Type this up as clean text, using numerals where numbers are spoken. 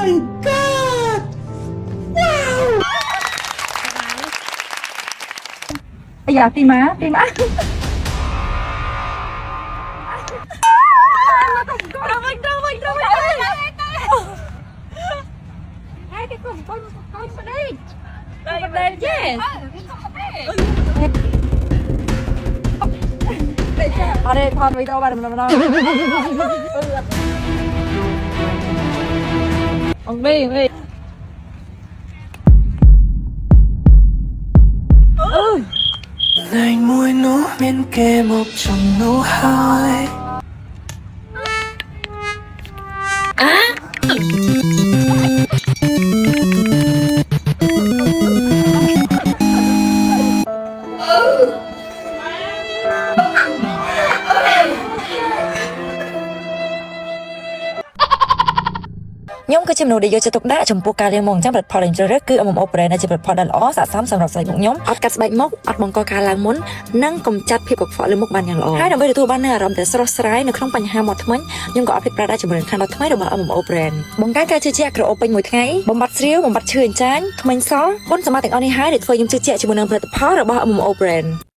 my god wow bây giờ tim má hai cái con vào đây con vào đây chứ ở đây con video ba đừng đâu ông bi lời môi nó bên kề một trong nụ hơi nhóm có chim nụ để vô cho tục đá trong poker liên mong trong bật phò lên cho rất cứ ở một opera này chỉ bật phò đàn ó xả xám sầm rọcใส่ một nhómออดกัสใบมกออดมองกอการล้างมุนนั่งกลมจัดเพียบกับฝอเลยมุกบานอย่างละให้เราไปดูตัวบ้านเนื้อรำแต่สโลสไลด์ในครั้งปัญหาหมดทั้งมันยังก็อภิปรายได้จำเป็นขนาดทั้งไม่เรามาเอาหมโอเปร่บงการการเชื่อเจ้ากระโอเป็นมวยไงบงบัดเสียวบงบัดเชื่อจานทั้งมันซ้อคนสามารถแต่งเอาในหายเด็ดเฟยยังเชื่อเจ้าจำเป็นผลิตภัณฑ์เราบ้าเอาหมโอเปร่